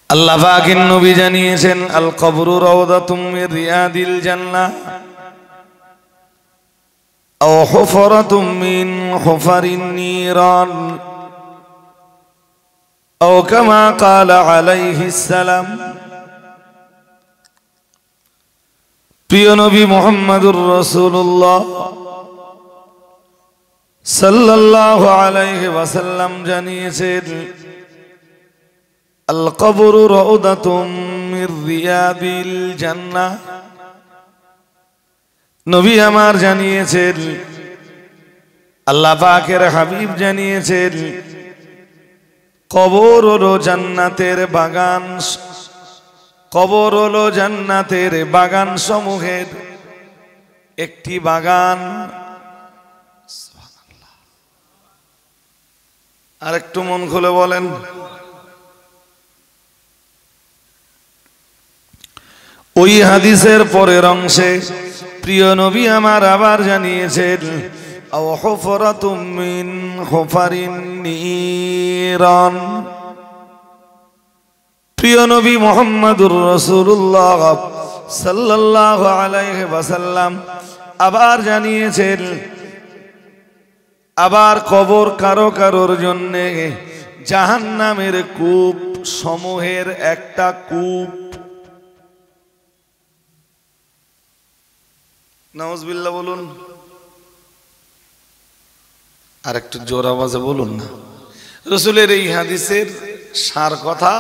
আল্লাহ পাকের নবী জানিয়েছেন আল কবরু রাউদাতুম মির রিয়াদিল জান্নাহ আও হুফরাতুম মিন হুফারিন নিরান আও কামা ক্বালা আলাইহিস সালাম। প্রিয় নবী মুহাম্মদুর রাসূলুল্লাহ সাল্লাল্লাহু আলাইহি ওয়াসাল্লাম জানিয়েছেন আল কবরু রাউদাতুম মির রিয়াদিল জান্নাহ। নবী আমার জানিয়েছেন, আল্লাহ পাকের হাবিব জানিয়েছেন, কবর হলো জান্নাতের বাগান। কবর হলো জান্নাতের বাগান সমূহের একটি বাগান। আর একটু মন খুলে বলেন। ওই হাদিসের পরের অংশে প্রিয় নবী আমার আবার জানিয়েছেন আও হুফরাতুম মিন হুফারিন নিরান। প্রিয় নবী মুহাম্মদুর রাসূলুল্লাহ সাল্লাল্লাহু আলাইহি ওয়াসাল্লাম আবার জানিয়েছেন, আবার কবর কারো কারোর জন্য জাহান্নামের কূপ সমূহের একটা কূপ। নাউজুবিল্লাহ বলুন, আর একটু জোর আওয়াজে বলুন না। রাসূলের এই হাদিসের সার কথা,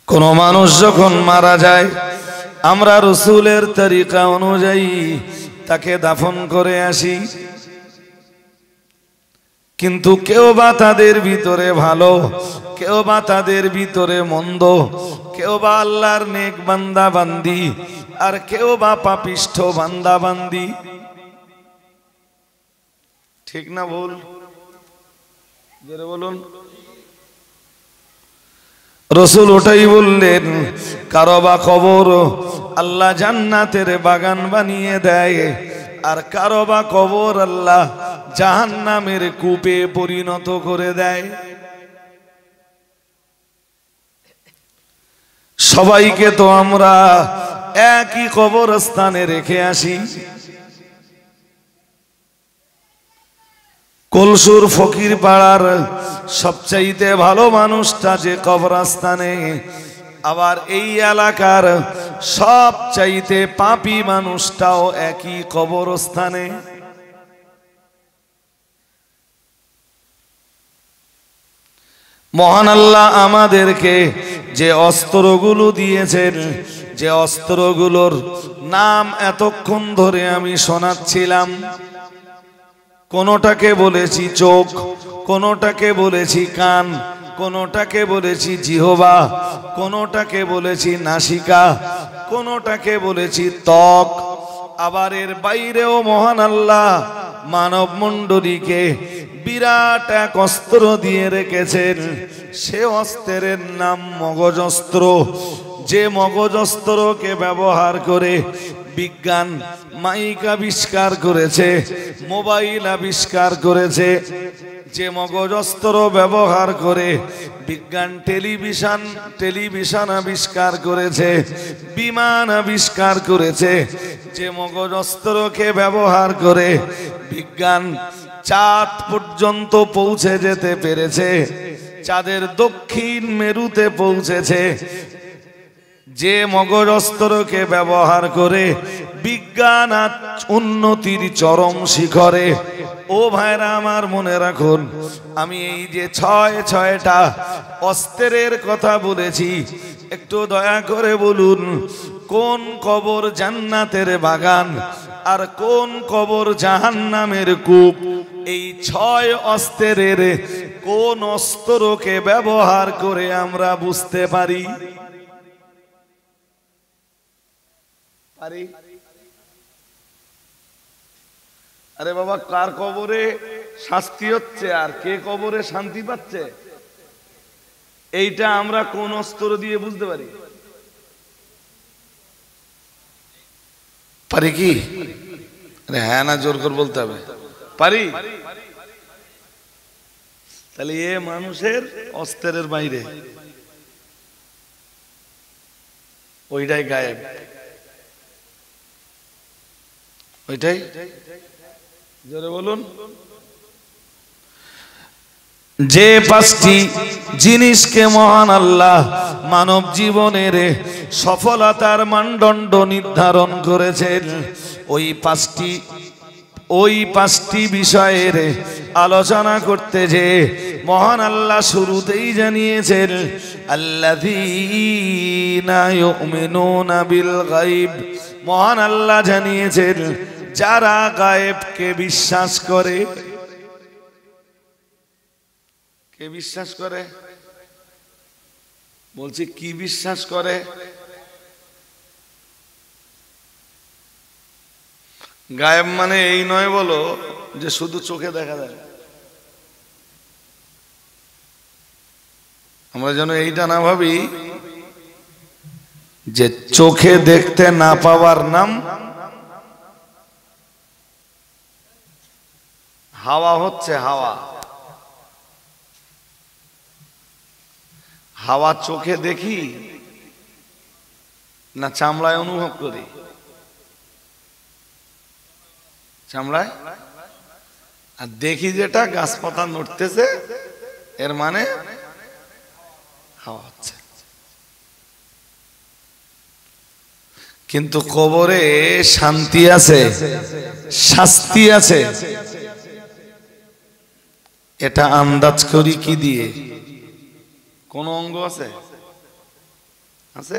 কোন মানুষ যখন মারা যায় আমরা রাসূলের তরিকা অনুযায়ী তাকে দাফন করে আসি, কিন্তু কেউ বা তাদের ভিতরে ভালো, কেউ বা তাদের ভিতরে মন্দ, কেউ বা আল্লাহর নেক বান্দা বান্দি, আর কেউ বা পাপিষ্ঠ বান্দা বান্দি। ঠিক না ভুল? জোরে বলুন। রাসূল ওটাই বললেন, কারো বা কবর আল্লাহ জান্নাতের বাগান বানিয়ে দেয়, আর কারো বা কবর আল্লাহ জাহান্নামের কূপে পরিণত করে দেয়। সবাইকে তো আমরা একই কবরস্থানে রেখে আসি। কলসুর ফকির পাড়ার সবচাইতে ভালো মানুষটা যে কবরস্থানে, আবার এই এলাকার সবচাইতে পাপী মানুষটাও একই কবরস্থানে। মহান আল্লাহ আমাদেরকে যে অস্ত্রগুলো দিয়েছেন, যে অস্ত্রগুলোর নাম এতক্ষণ ধরে আমি শোনাচ্ছিলাম, কোনোটাকে বলেছি চোখ, কোনোটাকে বলেছি কান, কোনোটাকে বলেছি জিহ্বা, কোনোটাকে বলেছি নাসিকা, কোনোটাকে বলেছি ত্বক। আবার এর বাইরেও মহান আল্লাহ মানব মণ্ডলীকে বিরাট এক অস্ত্র দিয়ে রেখেছেন। সে অস্ত্রের নাম মগজস্ত্র। যে মগজস্ত্রকে ব্যবহার করে বিজ্ঞান মাইক আবিষ্কার করেছে, মোবাইল আবিষ্কার করেছে, যে মগজস্ত্র ব্যবহার করে বিজ্ঞান টেলিভিশন আবিষ্কার করেছে, বিমান আবিষ্কার করেছে, যে মগজস্ত্রকে ব্যবহার করে বিজ্ঞান চাঁদ পর্যন্ত পৌঁছে যেতে পেরেছে, চাঁদের দক্ষিণ মেরুতে পৌঁছেছে, যে মগজস্ত্রকে ব্যবহার করে বিজ্ঞান উন্নতির চরম শিখরে। ও ভাইরা আমার, মনে রাখুন, আমি এই যে ছয়টা অস্ত্রের কথা বলেছি, একটু দয়া করে বলুন, কোন কবর জান্নাতের বাগান আর কোন কবর জাহান্নামের কূপ? এই 6 অস্ত্রের কোন অস্ত্রকে ব্যবহার করে আমরা বুঝতে পারি? আরে বাবা, কার কবরে শাস্তি হচ্ছে আর কে কবরে শান্তি পাচ্ছে, এইটা আমরা কোন অস্ত্র দিয়ে বুঝতে পারি? পারি কি? আরে হ্যাঁ না জোর করে বলতে হবে। পারি? তাহলে এ মানুষের অস্ত্রের বাইরে, ওইটাই গায়েব, ওইটাই। জোরে বলুন। যে পাঁচটি জিনিসকে মহান আল্লাহ মানব জীবনের সফলতার মানদণ্ড নির্ধারণ করেছেন, ওই পাঁচটি বিষয়ের আলোচনা করতে যে মহান আল্লাহ শুরুতেই জানিয়েছেন, আল্লাযীনা ইউমিনুনা বিল গায়ব। মহান আল্লাহ জানিয়েছেন যারা গায়েবকে বিশ্বাস করে। কে বিশ্বাস করে? বলছি কি বিশ্বাস করে? গায়েব মানে এই নয় বলো যে শুধু চোখে দেখা যায়। আমরা যেন এইটা না ভাবি যে চোখে দেখতে না পাওয়ার নাম হাওয়া হচ্ছে হাওয়া। হাওয়া চোখে দেখি না চামড়ায় অনুভব করি? চামড়ায়। আর দেখি যেটা গাছপাতা নড়তেছে, এর মানে হাওয়া হচ্ছে। কিন্তু কবরে শান্তি আছে, শাস্তি আছে, এটা আন্দাজ করি কি দিয়ে? কোন অঙ্গ আছে? আছে?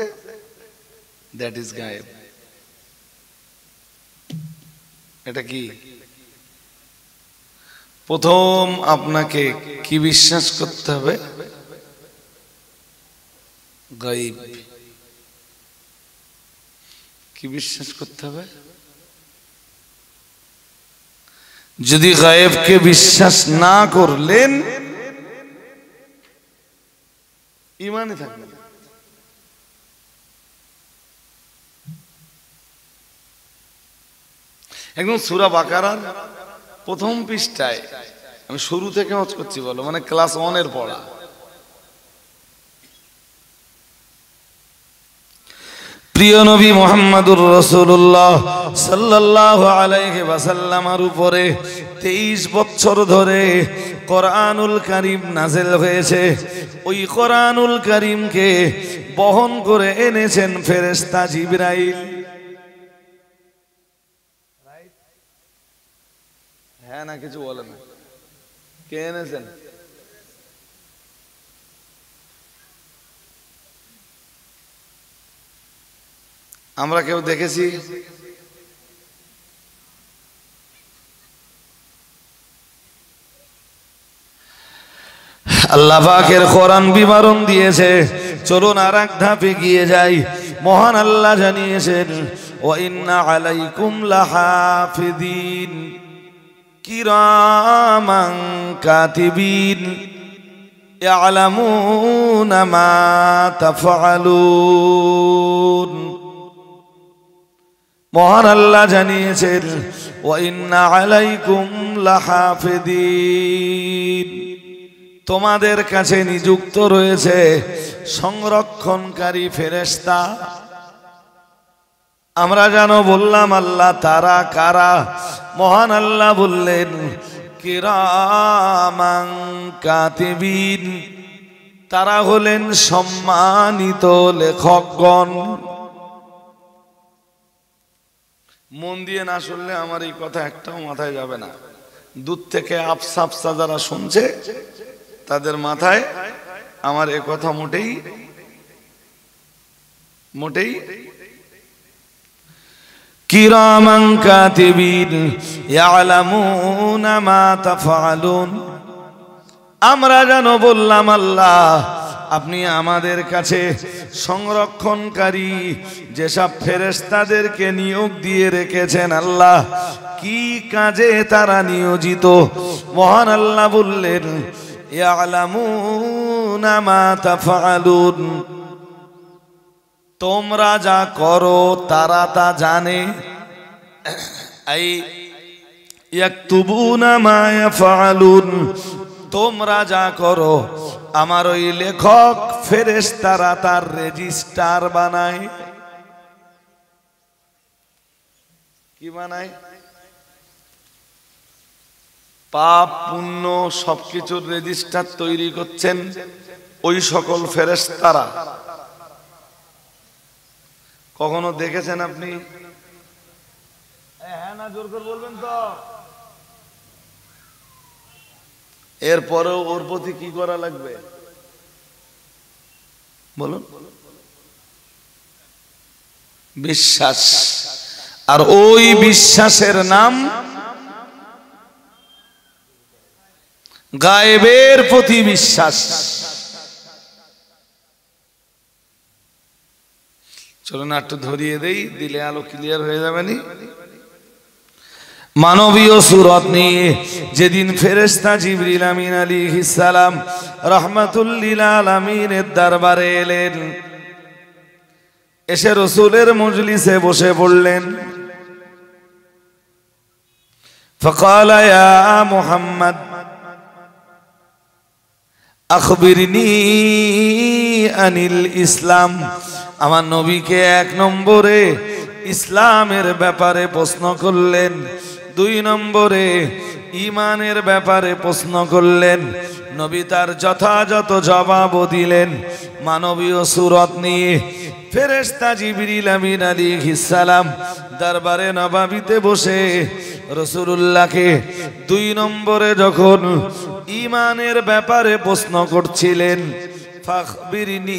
দ্যাট ইজ গায়েব। এটা কি? প্রথম আপনাকে কি বিশ্বাস করতে হবে? গায়েব। কি বিশ্বাস করতে হবে? যদি গায়েবকে বিশ্বাস না করলেন ঈমানই থাকবে না। একদম সূরা বাকারার প্রথম পৃষ্ঠায়, আমি শুরু থেকে ওয়াজ করছি বলো, মানে ক্লাস 1 এর পড়া। প্রিয় নবী মুহাম্মদুর রাসূলুল্লাহ সাল্লাল্লাহু আলাইহি ওয়াসাল্লামের উপরে 23 বছর ধরে কোরআনুল কারীম নাযিল হয়েছে। ওই কোরআনুল কারীমকে বহন করে এনেছেন ফেরেশতা জিবরাইল। হ্যাঁ না কিছু বলেন না, কে এনেছেন? আমরা কেউ দেখেছি? আল্লাহ পাকের কোরআন বিবরণ দিয়েছে। চলুন আর এক ধাপে গিয়ে যাই। মহান আল্লাহ জানিয়েছেন, ওয়া ইন্না আলাইকুম লাহাফিদিন কিরামান কাতিবিন ইয়ালামুনা মা তাফআলুন। মহান আল্লাহ জানিয়েছেন, ওয়া ইন্না আলাইকুম লাহাফিদিন, তোমাদের কাছে নিযুক্ত রয়েছে সংরক্ষণকারী ফেরেশতা। আমরা জানো বললাম আল্লাহ তারা কারা? মহান আল্লাহ বললেন কিরামান কাতিবিন, তারা হলেন সম্মানিত লেখকগণ। মন দিয়ে না শুনলে আমার এই কথা একটাও মাথায় যাবে না। দূর থেকে আফসা আফসা যারা শুনছে তাদের মাথায় আমার এ কথা মোটেই কিরামান কাতিবিন ইয়ালামুনা মা তাফআলুন। আমরা জানো বললাম আল্লাহ আপনি আমাদের কাছে সংরক্ষণকারী যেসব ফেরেশতাদেরকে নিয়োগ দিয়ে রেখেছেন, আল্লাহ কি কাজে তারা নিয়োজিত? মহান আল্লাহ বললেন ইয়ালামুনা মা তাফআলুন, তোমরা যা করো তারা তা জানে। আই ইয়াকতুবুনা মা ইয়াফআলুন, তোমরা যা করো আমার ওই লেখক ফেরেশতারা তার রেজিস্টার বানায়। কি বানায়? পাপ পুণ্য সবকিছুর রেজিস্টার তৈরি করছেন ওই সকল ফেরেশতারা। কখনো দেখেছেন আপনি? হ্যাঁ না, জোর করে বলবেন তো। এরপরেও ওর প্রতি কি করা লাগবে বলুন? বিশ্বাস। আর ওই বিশ্বাসের নাম গায়েবের প্রতি বিশ্বাস। চলুন একটু ধরিয়ে দেই, দিলে আলো ক্লিয়ার হয়ে যাবে নি। মানবীয় সুরত নিয়ে যেদিন ফেরেশতা জিবরিল আমিন আলাইহিস সালাম রাহমাতুল লিল আলামিনের দরবারে এলেন, এসে রাসূলের মজলিসে বসে পড়লেন। ফাকালা ইয়া মুহাম্মদ আখবিরনি আনিল ইসলাম। আমার নবীকে এক নম্বরে ইসলামের ব্যাপারে প্রশ্ন করলেন, 2 নম্বরে ঈমানের ব্যাপারে প্রশ্ন করলেন। নবী তার যথাযথ জবাবও দিলেন। মানবীয় সুরত নিয়ে ফেরেশতা জিবরিল আমিন আলাইহিস সালাম দরবারে নববীতে বসে রাসূলুল্লাহকে 2 নম্বরে যখন ঈমানের ব্যাপারে প্রশ্ন করছিলেন, ফাখবিরনি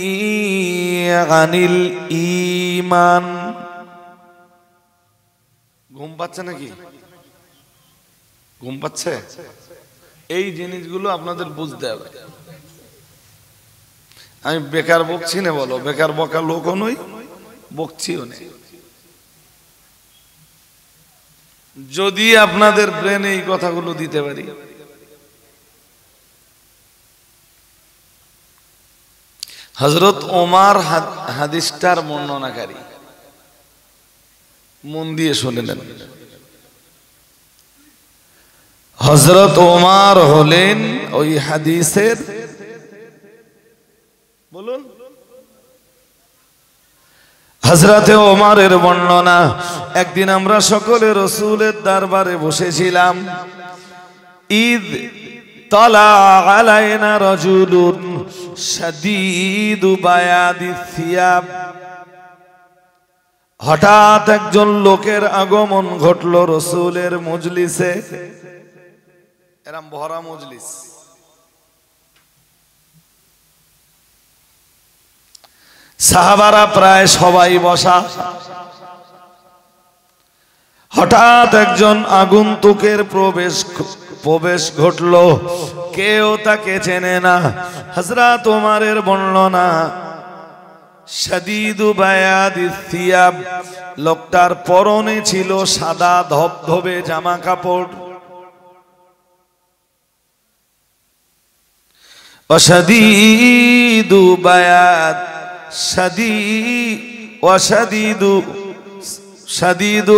আনিল ঈমান। ঘুম পাচ্ছে নাকি? ঘুম পাচ্ছে? এই জিনিসগুলো আপনাদের বুঝতে হবে। আমি বেকার বকছি না, বলো বেকার বকা লোকও নই, বকছিও না। যদি আপনাদের ব্রেনে এই কথাগুলো দিতে পারি। হযরত ওমর হাদিসটার বর্ণনাকারী, মন দিয়ে শুনে নেন। হযরত ওমর হলেন ওই হাদিসের, বলুন, হযরতে ওমরের বর্ণনা। একদিন আমরা সকলে রাসূলের দরবারে বসেছিলাম। ঈদ তালা আলাইনা রাজুলুন শাদীদু বায়াদিস সিয়াব। হঠাৎ একজন লোকের আগমন ঘটলো রাসূলের মজলিসে। এরম ভরা মজলিস, সাহাবারা প্রায় সবাই বসা। হঠাৎ একজন আগন্তুকের প্রবেশ ঘটলো, কেউ তাকে চেনে না। হযরত ওমরের বর্ণনা, শাদীদু বায়াদিস সিয়াব, লোকটার পরনে ছিল সাদা ধবধবে জামা কাপড়। শাদীদু বায়াদ শাদীদু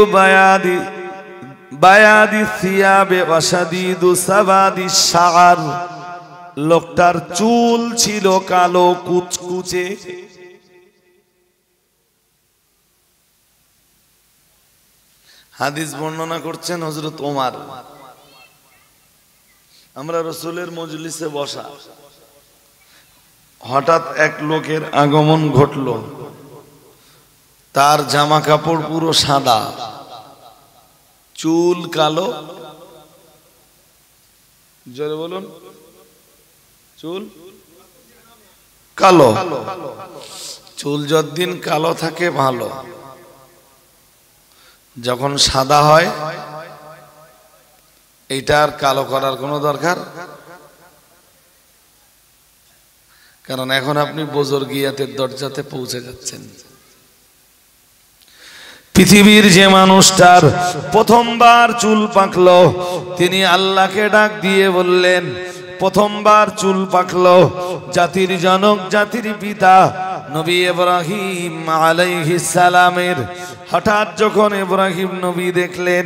বায়াদি সিয়াবে ওয়া শাদীদু সাবাদি শাআর। লোকটার চুল ছিল কালো কুচকুচে। হাদিস বর্ণনা করছেন হযরত ওমর। আমরা রাসূলের মজলিসে বসা, হঠাৎ এক লোকের আগমন ঘটলো। তার জামা কাপড় পুরো সাদা, চুল কালো। জোরে বলুন, চুল কালো। চুল যতদিন কালো থাকে ভালো, যখন সাদা হয় এটা আর কালো করার কোনো দরকার। কারণ এখন আপনি বুজুর্গিয়াতের দরজাতে পৌঁছে যাচ্ছেন। পৃথিবীর যে মানুষটার প্রথমবার চুল পাকলো, তিনি আল্লাহকে ডাক দিয়ে বললেন, প্রথমবার চুল পাকলো জাতির জনক, জাতির পিতা নবী ইব্রাহিম আলাইহিস সালামের। হঠাৎ যখন ইব্রাহিম নবী দেখলেন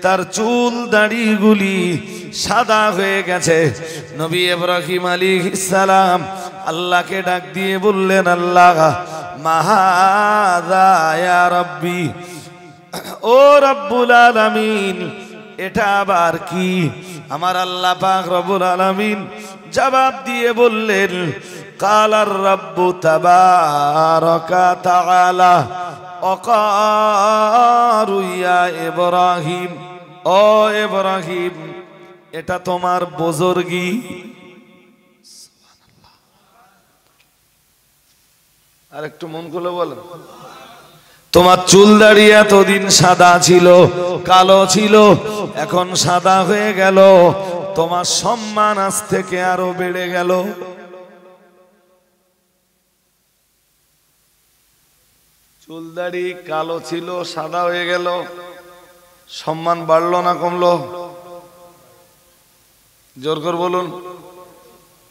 তার চুল দাড়িগুলি সাদা হয়ে গেছে। নবী ইব্রাহিম আলাইহিস সালাম আল্লাহকে ডাক দিয়ে বললেন, আল্লাহ মাহাযা ইয়া রাব্বি, ও রব্বুল আলামিন এটা আবার কি? আমার আল্লাহ পাক রব্বুল আলামিন জবাব দিয়ে বললেন, কালার রব্বু তাবারাকা তাআলা অকারু ইয়া ইব্রাহিম, ও ইব্রাহিম এটা তোমার বুজুর্গি। আর একটু মন খুলে বলেন, তোমার চুল দাড়ি এতদিন সাদা ছিল, কালো ছিল, এখন সাদা হয়ে গেল, তোমার সম্মান আজ থেকে আরো বেড়ে গেল। চুল দাড়ি কালো ছিল, সাদা হয়ে গেল, সম্মান বাড়লো না কমলো? জোর করে বলুন,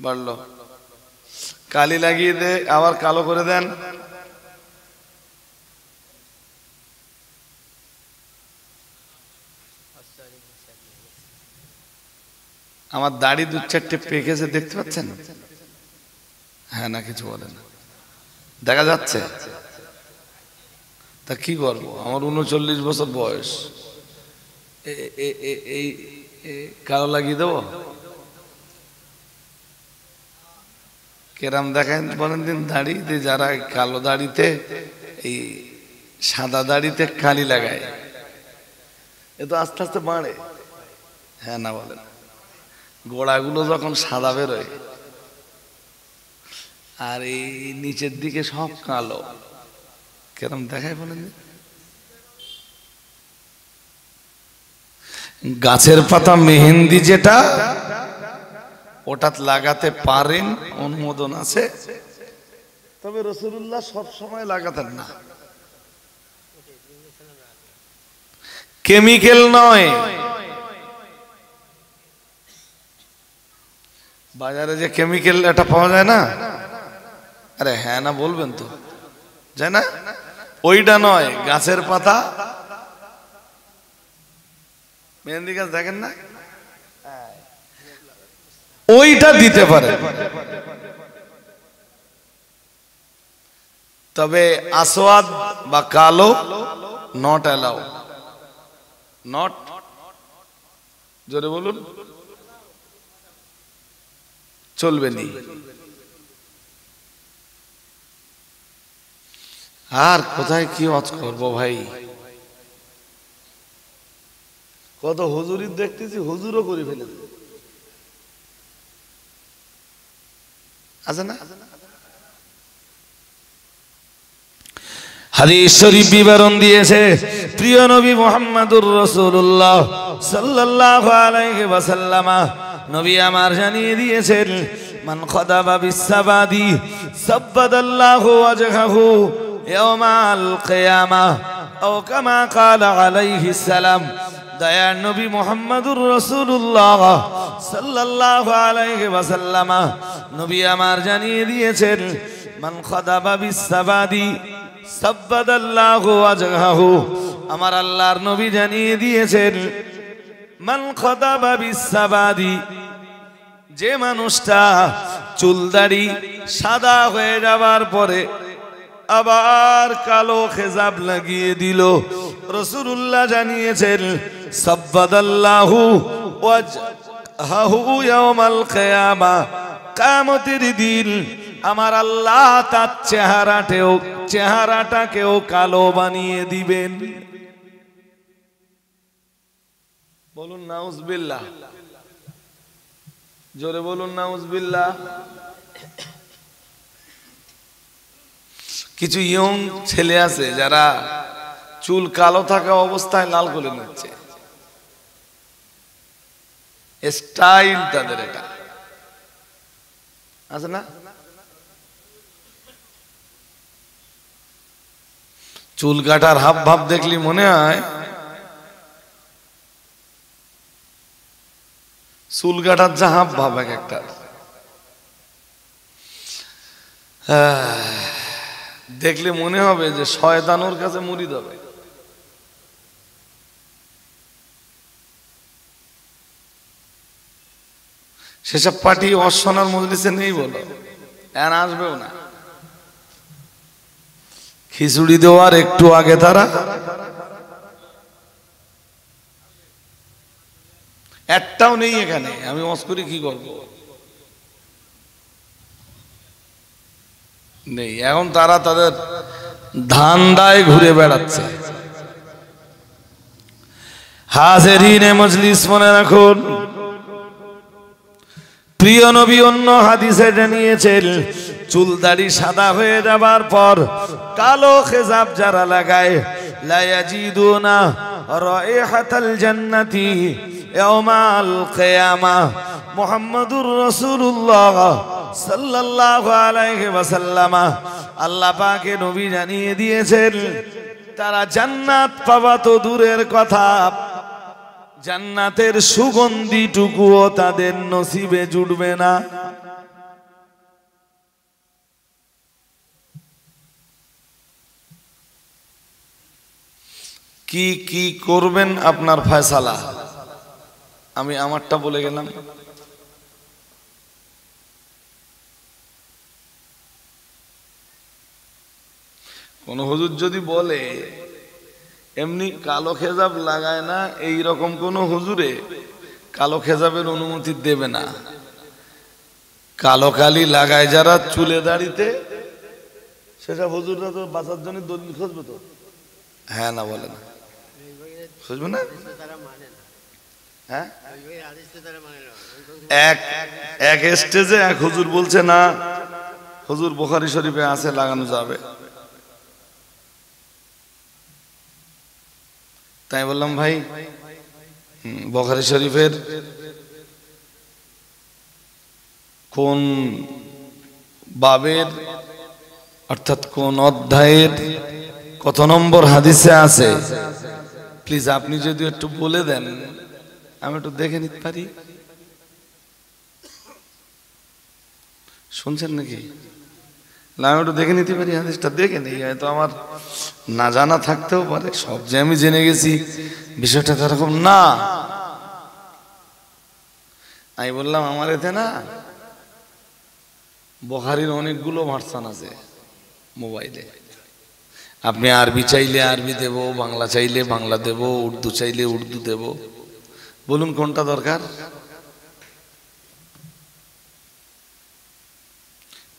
বাড়লো। কালি লাগিয়ে দে আবার কালো করে দেন, আমার দাড়ি দু চারটে পেকেছে দেখতে পাচ্ছেন? হ্যাঁ না কিছু বলে না, দেখা যাচ্ছে। তা কি করবো, আমার 39 বছর বয়স, এই কালো লাগিয়ে দেবো? কেরাম দেখেন বলেন দিন দাড়িতে, যারা কালো দাড়িতে এই সাদা দাড়িতে কালি লাগায়, এ তো আস্তে আস্তে বাড়ে। হ্যাঁ না বলেন? গোড়াগুলো যখন সাদা বেরোয় আর এই নিচের দিকে সব কালো, কেরম দেখায় বলেন? গাছের পাতা মেহেন্দি যেটা, ওটা লাগাতে পারেন, অনুমোদন আছে, তবে রাসূলুল্লাহ সব সময় লাগাতেন না। কেমিক্যাল নয়। বাজারে যে কেমিক্যাল এটা পাওয়া যায় না, আরে হ্যাঁ না বলবেন তো, যায় না? ওইটা নয়, গাছের পাতা মেহেন্দি গাছ দেখেন না, ওইটা দিতে পারে। তবে আসওয়াদ বা কালো নট অ্যালাউ, নট, জোরে বলুন, চলবে নি। আর কোথায় কি ওয়াজ করবো ভাই, কত হুজুরি দেখতেছি, হুজুরও করে ফেলেছে, আছে না? হাদিস শরীফ বিবরণ দিয়েছে প্রিয় নবী মুহাম্মদুর রাসূলুল্লাহ সাল্লাল্লাহু আলাইহি ওয়াসাল্লাম, নবী আমার জানিয়ে দিয়েছেন, মান খাদাবা বিসসাবাদি সাব্বাদাল্লাহু ওয়াজহাহু ইয়াওমাল কিয়ামাহ, আও কামা ক্বালা আলাইহিস সালাম। দয়ার নবী মুহাম্মদুর রাসূলুল্লাহ সাল্লাল্লাহু আলাইহি ওয়াসাল্লাম, নবী আমার জানিয়ে দিয়েছেন, মান খাদাবা বিসসাবাদি সাব্বাদাল্লাহু ওয়াজহাহু, আমার আল্লাহর নবী জানিয়ে দিয়েছেন, মান খাদাবা বিসসাবাদি, যে মানুষটা চুল দাড়ি সাদা হয়ে যাবার পরে আবার কালো খেজাব লাগিয়ে দিল, রাসূলুল্লাহ জানিয়েছেন, সাব্বাদাল্লাহু ওয়াজহাহু ইয়াওমাল কিয়ামাহ, কিয়ামতের দিন আমার আল্লাহ তার চেহারাটাকেও কালো বানিয়ে দিবেন। বলুন নাউজুবিল্লাহ, জোরে বলুন নাউজুবিল্লাহ। কিছু ইয়ং ছেলে আছে যারা চুল কালো থাকা অবস্থায় লাল করে নিচ্ছে, স্টাইল তাদের, এটা আছে না? চুল কাটার হাব ভাব দেখলি মনে হয় চুল কাটার যা হাব ভাব এক একটা, দেখলে মনে হবে যে শয়তান ওর কাছে মুরিদ হবে। সেসব পার্টি অশোনার মজলিসে নেই বলো, আর আসবেও না। খিচুড়ি দেওয়ার একটু আগে তারা একটাও নেই এখানে, আমি মস্করি কি করব, নেই। এখন তারা তাদের ধান্দায় ঘুরে বেড়াচ্ছে। হাজিরিনে মজলিস, মনে রাখুন, প্রিয় নবী অন্য হাদিসে জানিয়েছেন, চুল দাড়ি সাদা হয়ে যাবার পর কালো খেজাব যারা লাগায়, লা ইয়াজিদুনা রাইহাতাল জান্নাতি ইয়াউমাল কিয়ামাহ। মুহাম্মাদুর রাসূলুল্লাহ সাল্লাল্লাহু আলাইহি ওয়াসাল্লাম, আল্লাহ পাকে নবী জানিয়ে দিয়েছেন, তারা জান্নাত পাওয়া তো দূরের কথা, জান্নাতের সুগন্ধিটুকুও তাদের নসিবে জুটবে না। কি কি করবেন আপনার ফয়সালা, আমি আমারটা বলে গেলাম। কোন হুজুর যদি বলে এমনি কালো খেজাব লাগায় না, এই রকম কোন হুজুরে কালো খেজাবের অনুমতি দেবে না। কালো কালি লাগায় যারা চুলে দাড়িতে, সেসব হুজুররা তো বাঁচার জন্য দলিল খুঁজবে তো, হ্যাঁ না বলে না, খুঁজবে না। হ্যাঁ, এক স্টেজে এক হুজুর বলছে না, হুজুর বুখারী শরীফে আছে, লাগানো যাবে। তাই বললাম ভাই, বুখারী শরীফের কোন বাবের অর্থাৎ কোন অধ্যায়ের কত নম্বর হাদিসে আছে, প্লিজ আপনি যদি একটু বলে দেন, আমি একটু দেখে নিতে পারি। শুনছেন নাকি? আমি একটু দেখে নিতে পারি, হাদিসটা দেখে নেই, হয়তো আমার না জানা থাকতেও পারে। সব যে আমি জেনে গেছি বিষয়টা তো এরকম না। আমি বললাম আমার এতে না বুখারীর অনেকগুলো ভার্সন আছে মোবাইলে, আপনি আরবি চাইলে আরবি দেব, বাংলা চাইলে বাংলা দেব, উর্দু চাইলে উর্দু দেব, বলুন কোনটা দরকার।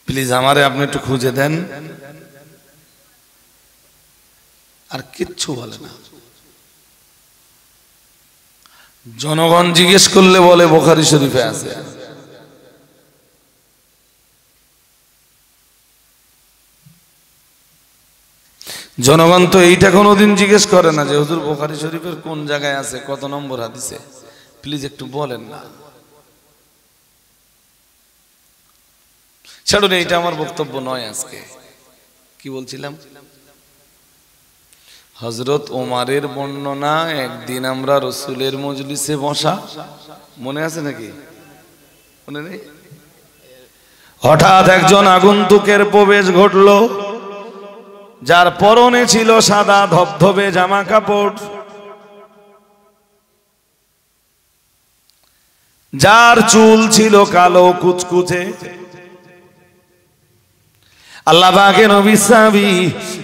প্লিজ আমারে আপনি একটু খুঁজে দেন। আর কিচ্ছু বলে না। জনগণ জিজ্ঞেস করলে বলে বুখারী শরীফে আছে। জনগণ তো এইটা কোনোদিন জিজ্ঞেস করে না যে হুজুর বুখারী শরীফের কোন জায়গায় আছে, কত নম্বর হাদিসে, প্লিজ একটু বলেন না। ছাড়ুন, এইটা আমার বক্তব্য নয় আজকে। কি বলছিলাম? হযরত ওমরের বর্ণনা, একদিন আমরা রাসূলের মজলিসে বসা, মনে আছে নাকি? মনে নেই? হঠাৎ একজন আগন্তুকের প্রবেশ ঘটলো, যার পরনে ছিল সাদা ধবধবে জামা কাপড়, যার চুল ছিল কালো কুচকুচে। আল্লাহ পাকের নবী সাহাবী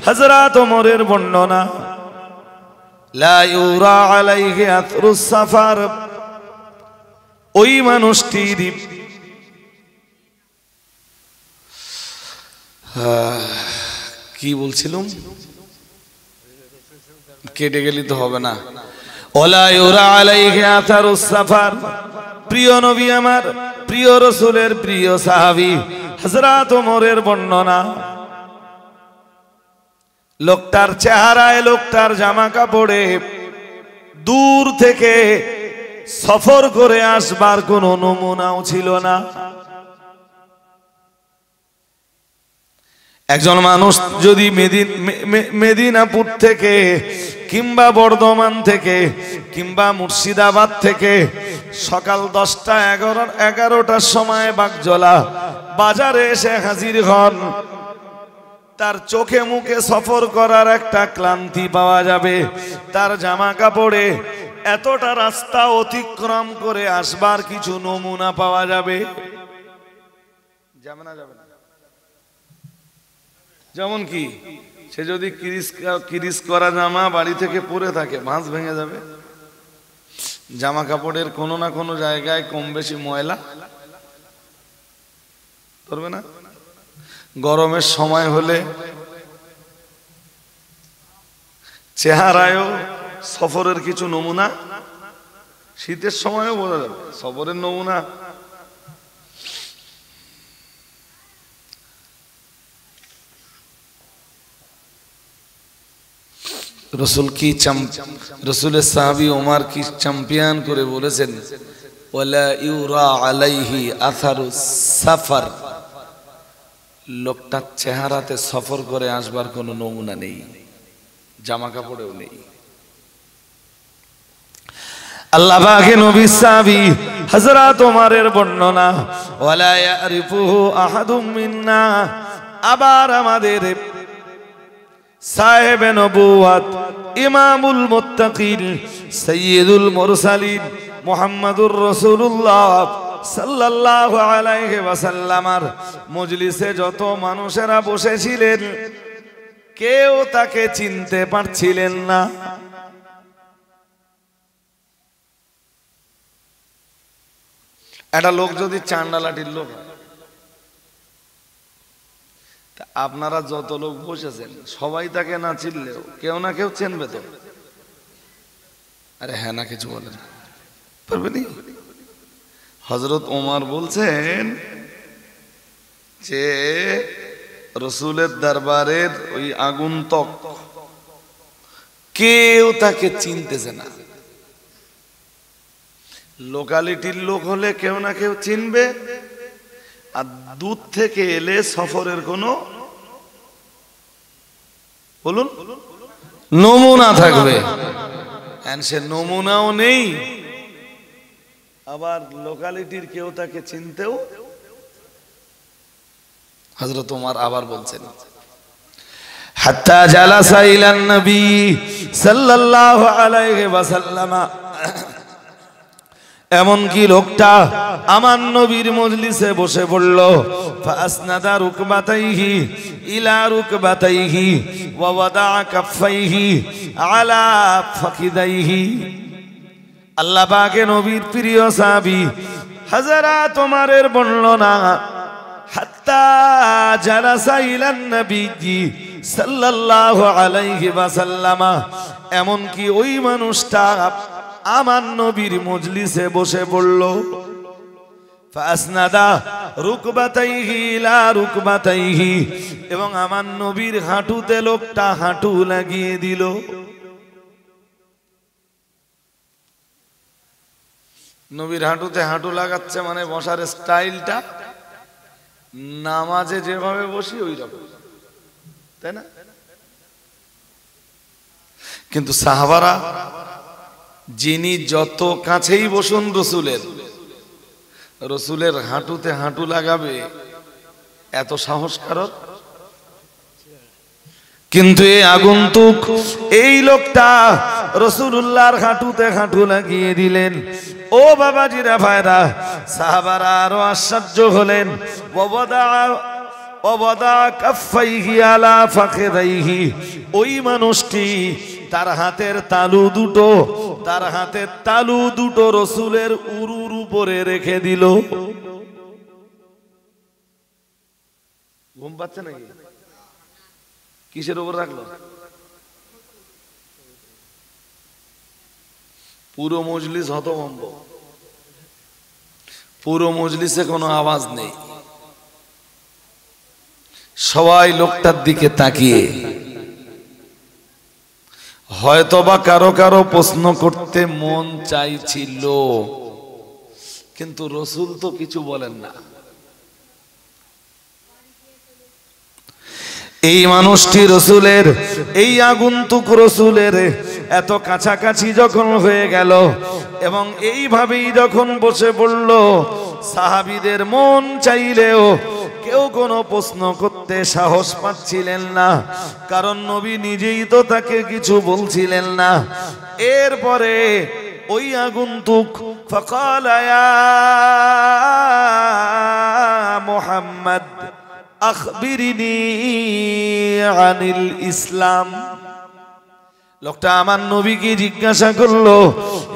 হযরত ওমরের বর্ণনা, লা ইউরা আলাইহি আতরুস সাফার, ওই মানুষটির কি বলছিলাম, কেটে গেলি তো হবে না। ওয়ালা ইউরা আলাইহি আতরুস সাফার, প্রিয় নবী আমার, প্রিয় রাসূলের প্রিয় সাহাবী হযরত ওমরের বর্ণনা, লোকটার চেহারায়, লোকটার জামা কাপড়ে দূর থেকে সফর করে আসবার কোনো নমুনাও ছিল না। একজন মানুষ যদি মেদিনীপুর থেকে কিংবা বর্ধমান থেকে কিংবা মুর্শিদাবাদ থেকে সকাল 10টা 11টার সময় বাগজলা বাজারে এসে হাজির হন, তার চোখে মুখে সফর করার একটা ক্লান্তি পাওয়া যাবে, তার জামা কাপড়ে এতটা রাস্তা অতিক্রম করে আসবার কিছু নমুনা পাওয়া যাবে? যাবে না? যাবে না? যেমন কি, সে যদি কিরিস করা জামা বাড়ি থেকে পরে থাকে, ভাঁজ ভেঙে যাবে। জামা কাপড়ের কোনো না কোনো জায়গায় কম বেশি ময়লা করবে না? গরমের সময় হলে চেহারায়ও সফরের কিছু নমুনা, শীতের সময়ও বোঝা যাবে সফরের নমুনা। রসুলের সাহাবী ওমর কি চ্যাম্পিয়ন করে বলেছেন, ওয়ালা ইউরা আলাইহি আথারুস সাফার, লোকটার চেহারাতে সফর করে আসবার কোনো নমুনা নেই, জামা কাপড়েও নেই। আল্লাহ পাকে নবীর সাহাবী হযরত ওমরের বর্ণনা, ওয়ালা ইয়ারিফুহু আহাদুম মিন্না, আবার আমাদের সাহেবে নবুয়ত, ইমামুল মুত্তাকিন, সাইয়্যিদুল মুরসালিন মুহাম্মাদুর রাসূলুল্লাহ সাল্লাল্লাহু আলাইহি ওয়াসাল্লামের মজলিসে যত মানুষেরা বসেছিলেন, কেউ তাকে চিনতে পারছিলেন না। একটা লোক যদি চান্ডালাটির লোক, আপনারা যত লোক বসেছেন সবাই তাকে না চিনলেও কেউ না কেউ চিনবে তো। আরে হ্যাঁ না কিছু বলেন পারবেনি? হযরত ওমর বলছেন যে রসুলের দরবারের ওই আগন্তুক কেউ তাকে চিনতেছে না। লোকালিটির লোক হলে কেউ না কেউ চিনবে, আর দূর থেকে এলে সফরের কোনো বলুন নমুনা থাকবে, সে নমুনাও নেই, আবার লোকালিটির কেউ তাকে চিনতেও। হযরত ওমর আবার বলছেন, হাত্তা জালাসা ইলান নবী সাল্লাল্লাহু আলাইহি ওয়াসাল্লাম, এমনকি লোকটা আমার নবীর মজলিসে বসে পড়ল। ফাসনাদা রুকবাতাইহি ইলা রুকবাতাইহি ওয়া ওয়াদা কাফাইহি আলা ফাকিদাইহি। আল্লাহ পাকে নবীর প্রিয় সাহাবী হযরত ওমরের বর্ণনা, হাত্তা জালাসা ইলান নবী সাল্লাল্লাহু আলাইহি ওয়াসাল্লাম, এমনকি ওই মানুষটা আমার নবীর মজলিসে বসে পড়ল। ফাসনাদা রুকবাতাইহি ইলা রুকবাতাইহি, এবং আমার নবীর হাঁটুতে লোকটা হাঁটু লাগিয়ে দিল। নবীর হাঁটুতে হাঁটু লাগাচ্ছে মানে বসার স্টাইলটা নামাজে যেভাবে বসি ওই রকম, তাই না? কিন্তু সাহাবারা যিনি যত কাছেই বসুন রসুলের হাঁটুতে হাঁটু লাগাবে এত সাহস কারণ। কিন্তু এই আগন্তুক এই লোকটা রাসূলুল্লাহর হাঁটুতে হাঁটু লাগিয়ে দিলেন। ও বাবাজিরা ভাইরা, সাহাবারা আরো আশ্চর্য হলেন। ওয়াদা কাফাইহি আলা ফাখিদাইহি, ওই মানুষটি তার হাতের তালু দুটো রসুলের উরুর উপরে রেখে দিল। ঘুম পাচ্ছে নাকি? কিসের উপর রাখলো? পুরো মজলিস হতভম্ব, পুরো মজলিসে কোনো আওয়াজ নেই, সবাই লোকটার দিকে তাকিয়ে। হয়তোবা কারো কারো প্রশ্ন করতে মন চাইছিল, কিন্তু রসুল তো কিছু বলেন না। এই মানুষটি রসুলের, এই আগন্তুক রসুলের এত কাছাকাছি যখন হয়ে গেল এবং এইভাবেই যখন বসে পড়ল, সাহাবীদের মন চাইলেও কেউ কোনো প্রশ্ন করতে সাহস পাচ্ছিলেন না, কারণ নবী নিজেই তো তাকে কিছু বলছিলেন না। এরপরে ওই আগন্তুক ফাকালা ইয়া মুহাম্মদ আখবিরনি আনিল ইসলাম। লোকটা আমার নবীকে জিজ্ঞাসা করলো,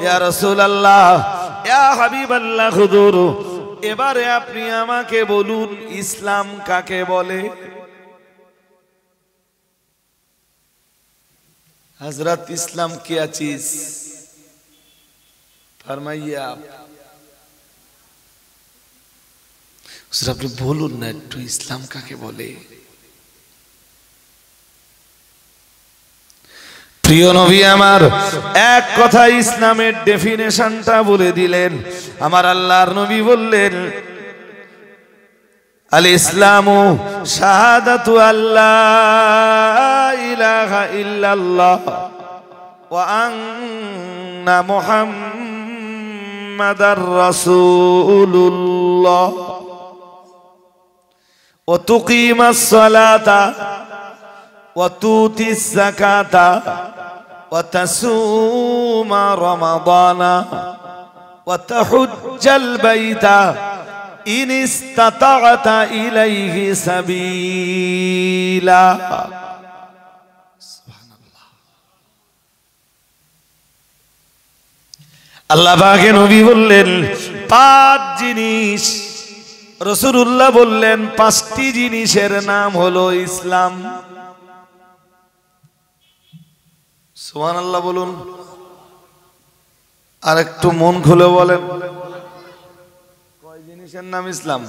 ইয়া রাসূলুল্লাহ, ইয়া হাবিবাল্লাহ, হুজুর এবারে আপনি আমাকে বলুন ইসলাম কাকে বলে। হযরত ইসলাম क्या चीज, फरमाइए आप। আপনি বলুন না একটু ইসলাম কাকে বলে। প্রিয় নবী আমার এক কথা ইসলামের ডেফিনেশনটা বলে দিলেন। আমার আল্লাহর নবী বললেন, আল ইসলামু শাহাদাতু আল্লাহ ইলাহা ইল্লাল্লাহ ওয়া আন্না মুহাম্মাদার রাসূলুল্লাহ ওয়া তুকিমাস সালাতা ওয়া তুতিস যাকাতা ওয়া তাসুমা রমাদানা ওয়া তাহুজ্জাল বাইতা ইন ইসতাতা'তা ইলাইহি সাবিলা। সুবহানাল্লাহ। আল্লাহ পাকের নবী বললেন পাঁচ জিনিস, রাসূলুল্লাহ বললেন পাঁচটি জিনিসের নাম হলো ইসলাম। সুবহানাল্লাহ বলুন, আর একটু মন খুলে বলেন কয় জিনিসের নাম ইসলাম।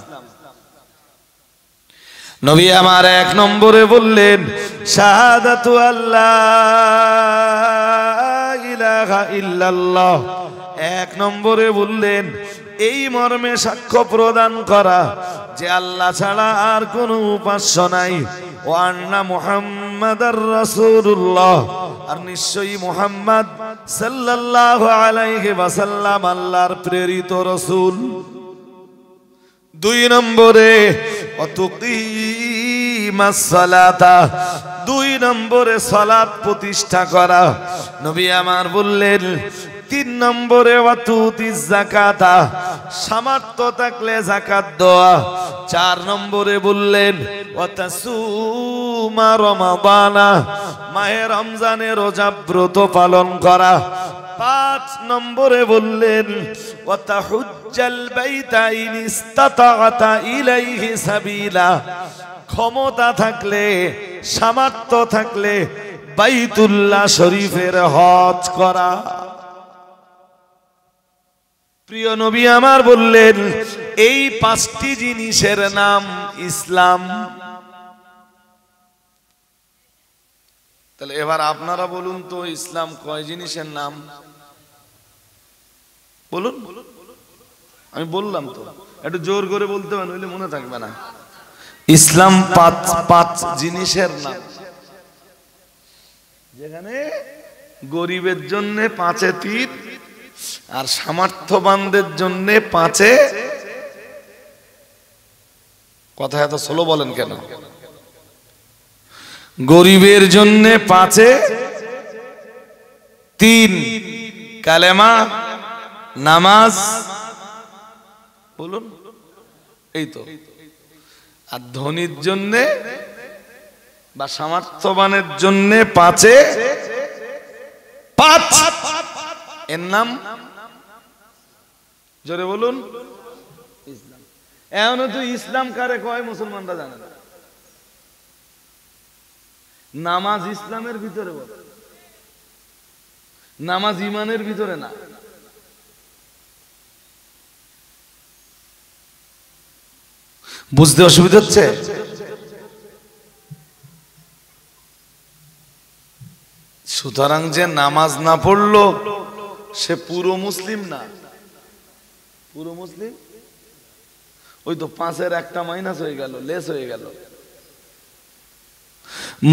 নবী আমার এক নম্বরে বললেন শাহাদাতু আল্লাহ ইলাহা ইল্লাল্লাহ। এক নম্বরে বললেন এই মর্মে সাক্ষ্য প্রদান করা যে আল্লাহ ছাড়া আর কোনো উপাস্য নাই, ও আন্না মুহাম্মাদার রাসূলুল্লাহ, আর নিশ্চয়ই মুহাম্মদ সাল্লাল্লাহু আলাইহি ওয়াসাল্লাম আল্লাহর প্রেরিত রাসূল। দুই নম্বরে অতুকিমাস সালাতা, দুই নম্বরে সালাত প্রতিষ্ঠা করা। নবী আমার বললেন তিন নম্বরে ওয়াতুতিজ যাকাতা, সামর্থ্য থাকলে যাকাত দেওয়া। চার নম্বরে বললেন ওয়াতাসুমা রমাদানা, মাহে রমজানের রোজা ব্রত পালন করা। পাঁচ নম্বরে বললেন ওয়াতাহুজ্জাল বাইতা ইন ইসতাতা'তা ইলাইহি সাবিলা, ক্ষমতা থাকলে সামর্থ্য থাকলে বাইতুল্লাহ শরীফের হজ করা। প্রিয় নবী আমার বললেন এই পাঁচটি জিনিসের নাম ইসলাম। তাহলে এবার আপনারা বলুন তো ইসলাম কয় জিনিসের নাম বলুন। আমি বললাম তো, একটু জোর করে বলতে হবে, নইলে মনে থাকবে না। ইসলাম পাঁচ জিনিসের নাম, যেখানে গরিবের জন্য পাঁচে তিন আর সামর্থ্যবানদের জন্য পাঁচে। কথা এত স্লো বলেন কেন? গরিবের জন্য পাঁচে তিন, কালেমা, নামাজ, বলুন এই তো। আর ধনীর জন্য বা সামর্থ্যবানের জন্য পাঁচে পাঁচ। এর নাম জোরে বলুন ইসলাম। এমন তো ইসলাম কারে কয় মুসলমানরা জানে না। নামাজ ইসলামের ভিতরে বলে, নামাজ ইমানের ভিতরে না। বুঝতে অসুবিধা হচ্ছে? সুতরাং যে নামাজ না পড়লো সে পুরো মুসলিম না। পুরো মুসলিম ওই তো পাঁচের একটা মাইনাস হয়ে গেল, লেস হয়ে গেল।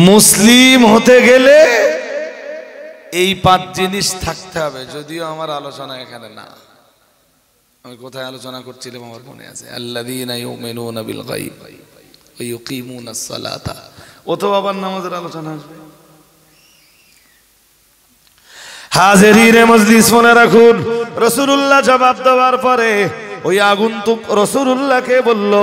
মুসলিম হতে গেলে এই পাঁচ জিনিস থাকতে হবে। যদিও আমার আলোচনা এখানে না, আমি কোথায় আলোচনা করছিলাম আমার মনে আছে, আল্লাযীনা ইউমিনুনা বিল গায়ব ওয়া ইউকিমুনাস সালাতা। ও তো আবার নামাজের আলোচনা আসবে। হাজিরিনে মজলিস মনে রাখুন, রাসূলুল্লাহ জবাব দেওয়ার পরে ওই আগন্তুক রাসূলুল্লাহকে বলল,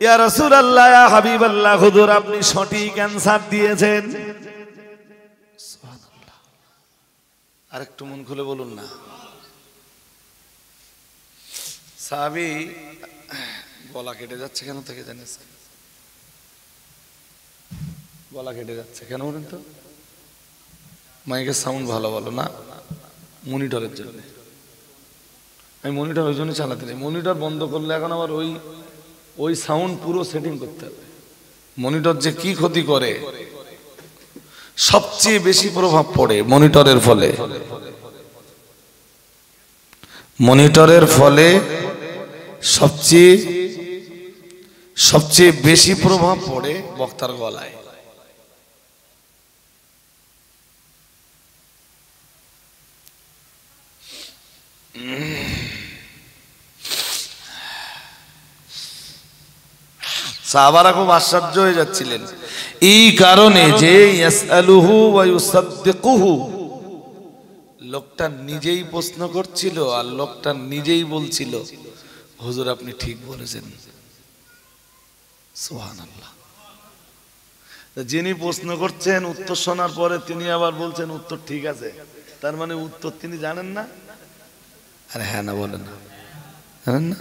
ইয়া রাসূলুল্লাহ, ইয়া হাবিবাল্লাহ, হুজুর আপনি সঠিক অ্যানসার দিয়েছেন। সুবহানাল্লাহ। আরেকটু মন খুলে বলুন না। সাহাবী গলা কেটে যাচ্ছে কেন থেকে জানিস? গলা কেটে যাচ্ছে কেন বলেন তো? মাইকের সাউন্ড ভালো ভালো না, মনিটরের জন্য। আমি মনিটর ওই জন্য চালাতে নেই, মনিটর বন্ধ করলে এখন আবার ওই সাউন্ড পুরো সেটিং করতে হবে। মনিটর যে কি ক্ষতি করে, সবচেয়ে বেশি প্রভাব পড়ে মনিটরের ফলে। মনিটরের ফলে সবচেয়ে বেশি প্রভাব পড়ে বক্তার গলায়। সাহাবারা খুব আশ্চর্য হয়ে যাচ্ছিলেন এই কারণে যে ইয়াসআলুহু ওয়া ইউসাদ্দিকুহু, লোকটা নিজেই প্রশ্ন করছিল আর লোকটা নিজেই বলছিল, হুজুর আপনি ঠিক বলেছেন। সুবহানাল্লাহ। যিনি প্রশ্ন করছেন উত্তর শোনার পরে তিনি আবার বলছেন উত্তর ঠিক আছে, তার মানে উত্তর তিনি জানেন না। আরে হ্যাঁ না বলেন না, জানেন না?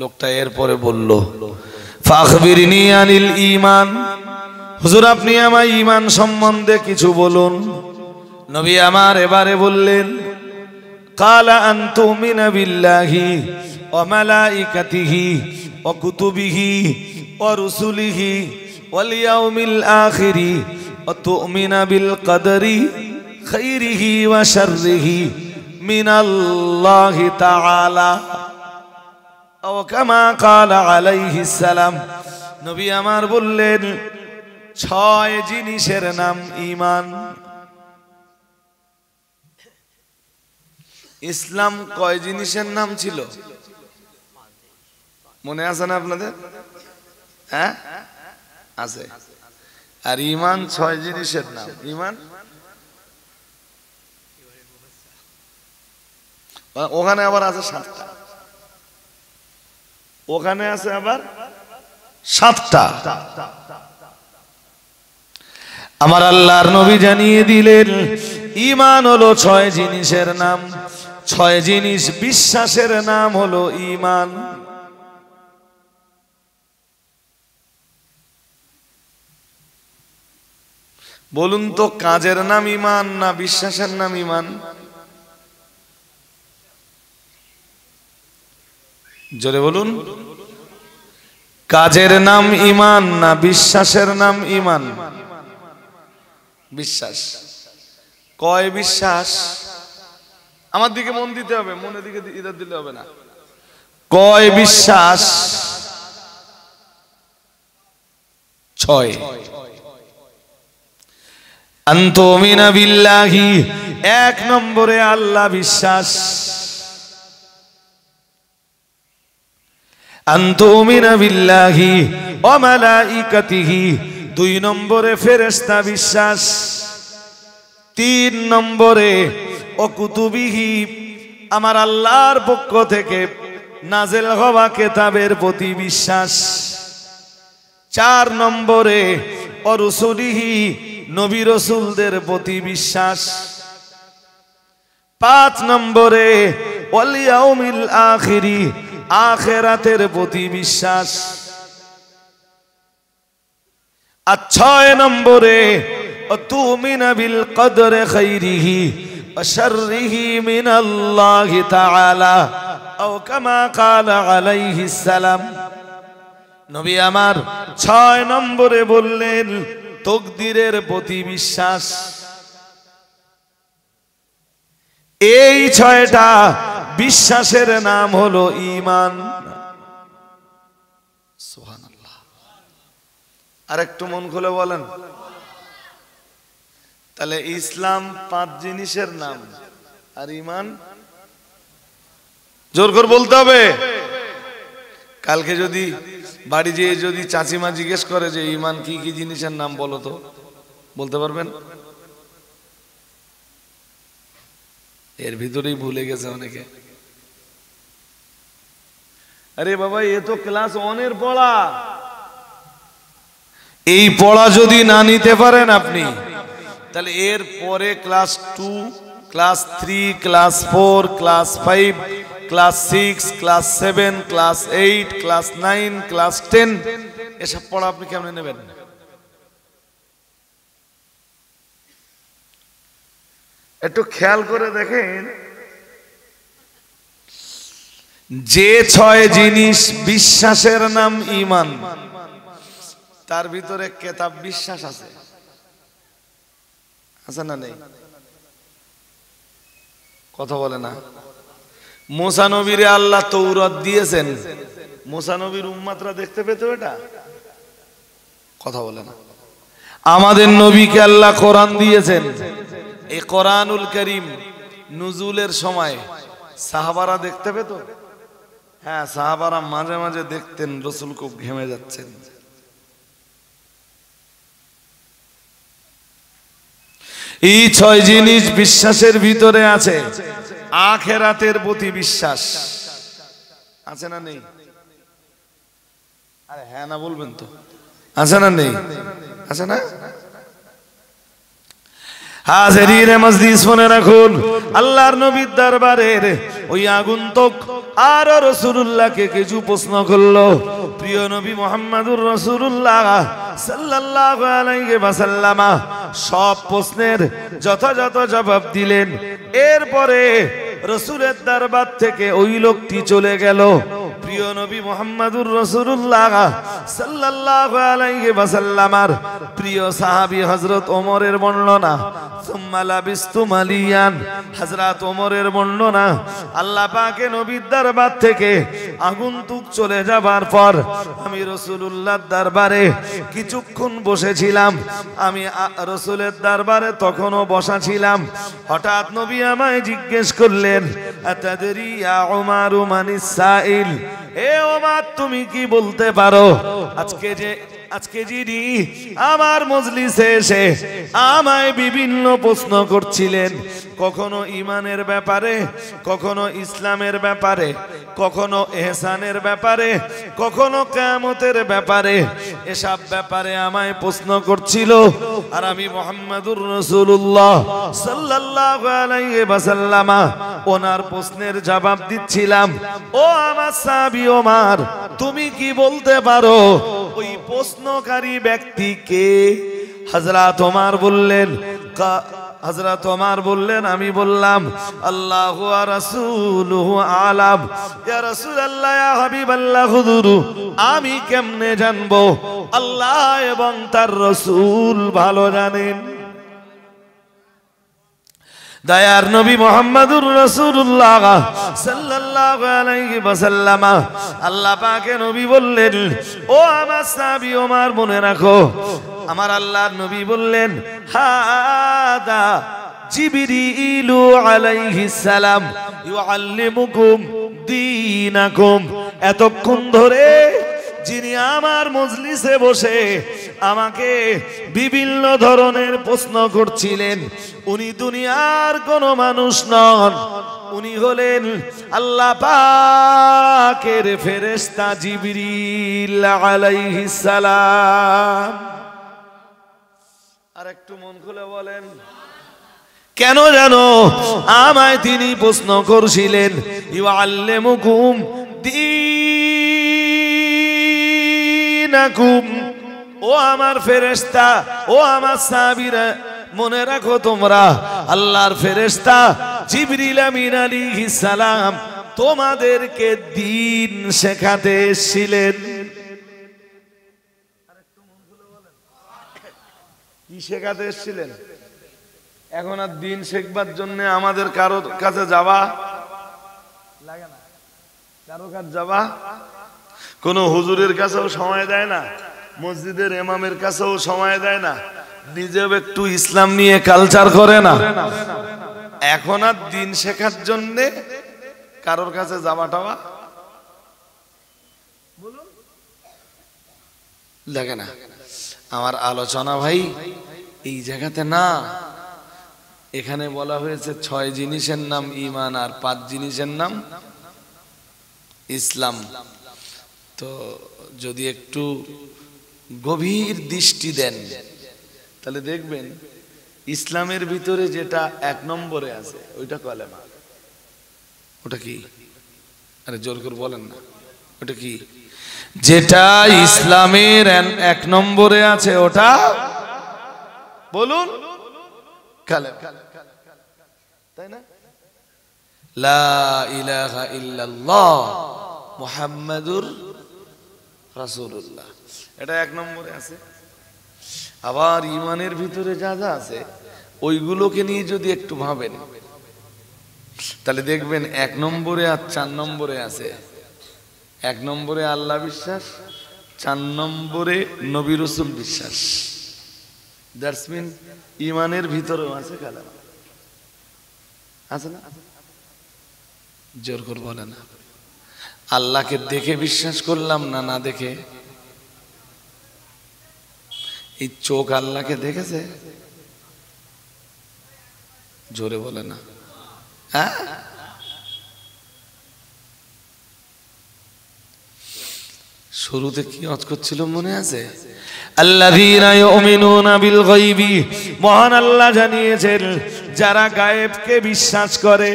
লোকটা এরপরে বলল, ফাখবিরনি আনিল ঈমান, হুজুর আপনি আমায় ঈমান সম্বন্ধে কিছু বলুন। নবী আমার এবারে বললেন, কালা আন তুমিনা বিল্লাহি ওয়া মালাইকাতিহি ওয়া কুতুবিহি ওয়া রুসুলিহি ওয়াল ইয়াউমিল আখিরি ওয়া তুমিনা বিল কদরি খাইরিহি ওয়া শাররিহি মিনাল্লাহি তাআলা ও কামা কালা আলাইহিস সালাম। নবী আমার বললেন 6 জিনিসের নাম ঈমান। ইসলাম কয় জিনিসের নাম ছিল মনে আছে না আপনাদের? হ্যাঁ আছে। আর ঈমান 6 জিনিসের নাম। ঈমান ওখানে আবার আছে 7টা, ওখানে আছে আবার 7টা। আমার আল্লাহর নবী জানিয়ে দিলেন ঈমান হলো 6 জিনিসের নাম। 6 জিনিস বিশ্বাসের নাম হলো ঈমান। বলুন তো কাজের নাম ঈমান না বিশ্বাসের নাম ঈমান? জোরে বলুন। কাজের নাম ঈমান না বিশ্বাসের নাম ঈমান? বিশ্বাস। কয় বিশ্বাস? আমার দিকে মন দিতে হবে, মনের দিকে ইধার দিলে হবে না। কয় বিশ্বাস? 6। আনতুমিনা বিল্লাহি, 1 নম্বরে আল্লাহ বিশ্বাস। আনতুমিনা বিল্লাহি ওয়া মালাইকাতিহি, 2 নম্বরে ফেরেশতা বিশ্বাস। 3 নম্বরে ও কুতুবিহি, আমার আল্লাহর পক্ষ থেকে নাজেল হওয়া কিতাবের প্রতি বিশ্বাস। 4 নম্বরে ও রুসুলিহি, নবী রাসূলদের প্রতি বিশ্বাস। 5 নম্বরে ওয়াল ইয়াউমিল আখিরি, আখিরাতের প্রতি বিশ্বাস। আর 6 নম্বরে তুমিনা বিল কদরে খাইরিহি ওয়া শাররিহি মিনাল্লাহি তাআলা ও কামা কালা আলাইহিস সালাম। নবী আমার 6 নম্বরে বললেন তাকদীরের প্রতি বিশ্বাস। এই 6টা বিশ্বাসের নাম হলো ঈমান। সুবহানাল্লাহ। আরেকটু মন খুলে বলেন। তাহলে ইসলাম 5 জিনিসের নাম, আর ঈমান জোর করে বলতে হবে। কালকে যদি বাড়ি যেয়ে যদি চাচিমা জিজ্ঞেস করে যে ঈমান কি কি জিনিসের নাম বলো তো, বলতে পারবেন? এর ভিতরেই ভুলে গেছে অনেকে। আরে বাবা, এ তো ক্লাস 1 এর পড়া। এই পড়া যদি না নিতে পারেন আপনি, তাহলে এর পরে class 2, class 3, class 4, class 5, class 6, class 7, class 8, class 9, class 10 এসব পড়া আপনি কেমনে নেবেন? একটু খেয়াল করে দেখেন, যে 6 জিনিস বিশ্বাসের নাম ঈমান, তার ভিতরে কিতাব বিশ্বাস আছে, আছে না নেই? কথা বলে না। মুসা নবীরে আল্লাহ তৌরাত দিয়েছেন, মুসা নবীর উম্মতরা দেখতে পেত এটা? কথা বলে না। আমাদের নবীকে আল্লাহ কোরআন দিয়েছেন, এই কোরআনুল কারীম নুজুলের সময় সাহাবারা দেখতে পেত? হ্যাঁ, সাহাবারা মাঝে মাঝে দেখতেন রাসূল খুব ঘেমে যাচ্ছেন। এই 6 জিনিস বিশ্বাসের ভিতরে আছে। আখিরাতের প্রতি বিশ্বাস আছে না নেই? আরে হ্যাঁ না বলবেন তো, আছে না নেই? আছে না? হাজিরিনে মজলিস, মনে রাখুন, আল্লাহর নবীর দরবারের ওই আগন্তুক আর রাসূলুল্লাহকে কিছু প্রশ্ন করলো। প্রিয় নবী মুহাম্মদুর রাসূলুল্লাহ সাল্লাল্লাহু আলাইহি ওয়াসাল্লাম সব প্রশ্নের যথাযথ জবাব দিলেন। এরপরে রাসূলের দরবার থেকে ওই লোকটি চলে গেল। প্রিয় নবী মুহাম্মদুর রাসূলুল্লাহ সাল্লাল্লাহু আলাইহি ওয়াসাল্লামের প্রিয় সাহাবী হযরত ওমরের বর্ণনা, সুম্মা লাবিস্তু মালিয়ান, হযরত ওমরের বর্ণনা, আল্লাহ পাকের নবীর দরবার থেকে আগন্তুক চলে যাবার পর আমি রাসূলুল্লাহর দরবারে কিছুক্ষণ বসেছিলাম। আমি রাসূলের দরবারে তখনও বসা ছিলাম। হঠাৎ নবী আমায় জিজ্ঞেস করলেন, আতাদরি ইয়া উমারু মানিস সাইল, এ ওমর তুমি কি বলতে পারো আজকে যিনি আমার মজলিসে এসে আমায় বিভিন্ন প্রশ্ন করছিলেন, কখনো ঈমানের ব্যাপারে, কখনো ইসলামের ব্যাপারে, কখনো ইহসানের ব্যাপারে, কখনো কিয়ামতের ব্যাপারে, এসব ব্যাপারে আমায় প্রশ্ন করছিল, আর আমি মুহাম্মদুর রাসূলুল্লাহ সাল্লাল্লাহু আলাইহি ওয়াসাল্লাম ওনার প্রশ্নের জবাব দিচ্ছিলাম। ও আমার সাহাবী ওমর, তুমি কি বলতে পারো ওই প্রশ্নকারী ব্যক্তি কে? হযরত ওমর বললেন, আমি বললাম, আল্লাহু ওয়া রাসূলুহু আলাম। ইয়া রাসূলুল্লাহ, ইয়া হাবিবাল্লাহ, হুজুর আমি কেমনে জানবো? আল্লাহ এবং তার রাসূল ভালো জানেন। দয়ার নবী মুহাম্মদুর রাসূলুল্লাহ সাল্লাল্লাহু আলাইহি ওয়াসাল্লাম আল্লাহ পাকের নবী বললেন, ও আমার সাহাবী ওমর মনে রাখো, আমার আল্লাহর নবী বললেন, হাদা জিবরিলু আলাইহিস সালাম ইউআল্লিমুকুম দীনাকুম। এতক্ষণ ধরে যিনি আমার মজলিসে বসে আমাকে বিভিন্ন ধরনের প্রশ্ন করছিলেন, উনি দুনিয়ার কোন মানুষ নন, উনি হলেন আল্লাহ পাকের ফেরেশতা জিবরিল আলাইহিস সালাম। আর একটু মন খুলে বলেন, কেন জানো আমায় তিনি প্রশ্ন করছিলেন? ইউআল্লিমুকুম দীনাকুম। ও আমার ফেরেশতা, ও আমার সাহাবীরা, মনে রাখো তোমরা আল্লাহর ফেরেশতা জিবরিল আমিন আলাইহিস সালাম তোমাদেরকে দ্বীন শেখাতে এসেছিলেন। কি শেখাতে এসেছিলেন? এখন আর দ্বীন শেখবার জন্য আমাদের কারো কাছে যাওয়া লাগে না, কারো কাছে যাওয়া, কোন হুজুরের কাছেও সময় দেয় না, মসজিদের ইমামের কাছেও সময় দেয় না, নিজেও একটু ইসলাম নিয়ে কালচার করে না। এখন আর দ্বীন শেখার জন্য কারোর কাছে যাওয়াটাও লাগে না। আমার আলোচনা ভাই এই জায়গাতে না, এখানে বলা হয়েছে 6 জিনিসের নাম ঈমান আর 5 জিনিসের নাম ইসলাম। তো যদি একটু গভীর দৃষ্টি দেন তাহলে দেখবেন ইসলামের ভিতরে যেটা 1 নম্বরে আছে ওইটা কালেমা। ওটা কি? আরে জোর করে বলেন না, ওটা কি? যেটা ইসলামের 1 নম্বরে আছে ওটা বলুন কালেমা, তাই না? লা ইলাহা ইল্লাল্লাহ মুহাম্মাদুর রাসূলুল্লাহ, এটা 1 নম্বরে আছে। আবার ঈমানের ভিতরে যা যা আছে ওইগুলোকে নিয়ে যদি একটু ভাবেন তাহলে দেখবেন 1 নম্বরে আর 4 নম্বরে আছে। 1 নম্বরে আল্লাহ বিশ্বাস, 4 নম্বরে নবী রাসূল বিশ্বাস। দ্যাটস মিন ঈমানের ভিতরেও আছে কালেমা, আছে না? জোর করে বলে না। আল্লাহকে দেখে বিশ্বাস করলাম না, না দেখে? এই চোখ আল্লাহকে দেখেছে? জোরে বলে না। হ্যাঁ, শুরুতে কি ওয়াজ করছিল মনে আছে? আল্লাযীনা ইউমিনুনা বিল গায়বি, মহান আল্লাহ জানিয়েছেন যারা গায়েবকে বিশ্বাস করে।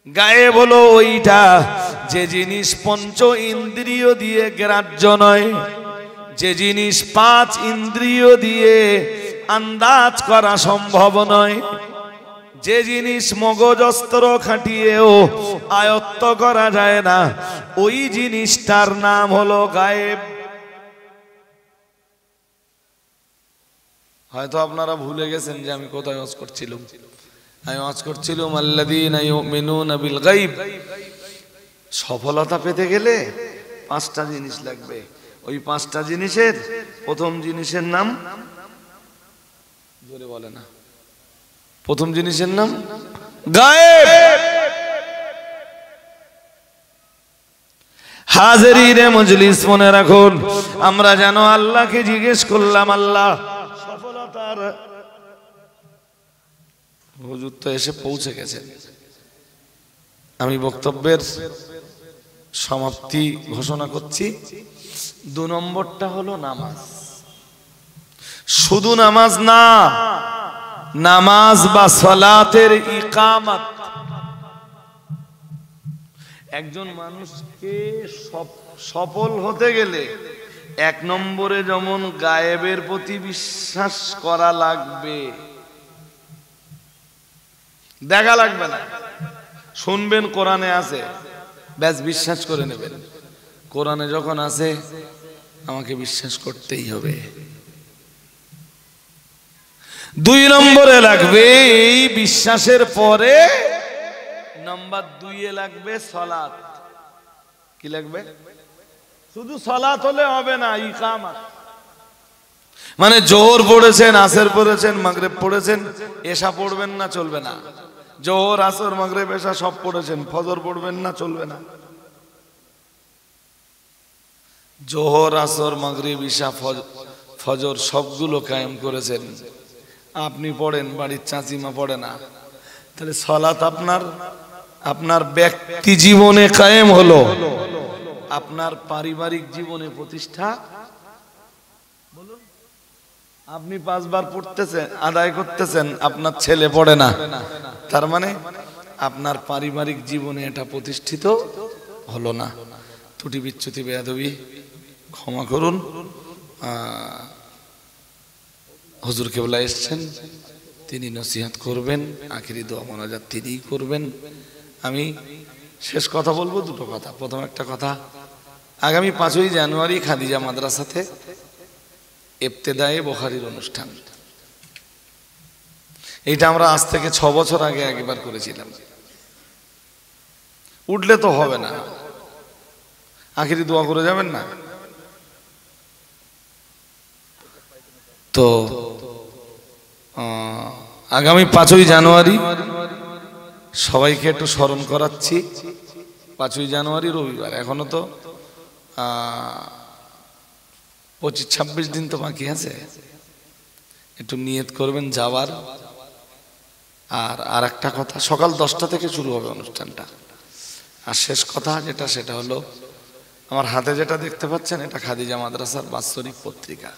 গায়েব হলো ওইটা যে জিনিস 5 ইন্দ্রিয় দিয়ে গ্রাহ্য নয়, যে জিনিস 5 ইন্দ্রিয় দিয়ে আন্দাজ করা সম্ভব নয়, যে জিনিস মগজস্ত্র খাটিয়েও আয়ত্ত করা যায় না, ওই জিনিসটার নাম হলো গায়েব। হয়তো আপনারা ভুলে গেছেন যে আমি কোথায় ওয়াজ করছিলাম। আমি ওয়াজ করছিলাম আল্লাযীনা ইউমিনুনা বিল গায়ব। সফলতা পেতে গেলে 5টা জিনিস লাগবে। ওই 5টা জিনিসের প্রথম জিনিসের নাম, জোরে বলে না, প্রথম জিনিসের নাম গায়েব। হাজিরিনে মজলিস মনে রাখুন, আমরা যেন আল্লাহকে জিজ্ঞেস করলাম, আল্লাহ সফলতার, হুজুর তো এসে পৌঁছে গেছেন। আমি বক্তব্যের সমাপ্তি ঘোষণা করছি। 2 নম্বরটা হলো নামাজ। শুধু নামাজ না, নামাজ বা সালাতের ইকামত। একজন মানুষকে সফল হতে গেলে 1 নম্বরে যেমন গায়েবের প্রতি বিশ্বাস করা লাগবে, দেখা লাগবে না। শুনবেন কোরআনে আছে, ব্যাস বিশ্বাস করে নেবেন। কোরআনে যখন আছে আমাকে বিশ্বাস করতেই হবে। 2 নম্বরে লাগবে, এই বিশ্বাসের পরে নাম্বার 2 লাগবে সালাত। কি লাগবে? শুধু সালাত হলে হবে না, ইকামত। মানে জোহর পড়েছেন, আসর পড়েছেন, মাগরিব পড়েছেন, এশা পড়বেন না, চলবে না। জোহর, আসর, মাগরিব, এশা সব পড়েছেন, ফজর পড়বেন না, চলবে না। জোহর, আসর, মাগরিব, ইশা, ফজর সবগুলো কায়েম করেছেন, আপনি পড়েন, বাড়ির চাচিমা পড়ে না, তাহলে সালাত আপনার ব্যক্তি জীবনে কায়েম হলো, আপনার পারিবারিক জীবনে প্রতিষ্ঠা। বলুন, আপনি 5 বার পড়তেছেন, আদায় করতেছেন, আপনার ছেলে পড়ে না, তার মানে আপনার পারিবারিক জীবনে এটা প্রতিষ্ঠিত হলো না। ত্রুটি বিচ্যুতি বেয়াদবি ক্ষমা করুন। হুজুর কেবলা এসছেন, তিনি নসিহত করবেন, আখিরি দোয়া মোনাজাত তিনিই করবেন। আমি শেষ কথা বলবো 2টো কথা। প্রথম একটা কথা, আগামী 5ই জানুয়ারি খাদিজা মাদ্রাসাতে ইবতেদায়ে বুখারীর অনুষ্ঠান। এইটা আমরা আজ থেকে 6 বছর আগে একবার করেছিলাম। উঠলে তো হবে না, আখিরি দোয়া করে যাবেন না? তো আগামী 5ই জানুয়ারি সবাইকে একটু স্মরণ করাচ্ছি। 5ই জানুয়ারি রবিবার, এখনো তো 25-26 দিন তো বাকি আছে। একটু নিয়ত করবেন যাওয়ার। আর একটা কথা, সকাল 10টা থেকে শুরু হবে অনুষ্ঠানটা। আর শেষ কথা যেটা, সেটা হলো আমার হাতে যেটা দেখতে পাচ্ছেন, এটা খাদিজা মাদ্রাসার বাৎসরিক পত্রিকা।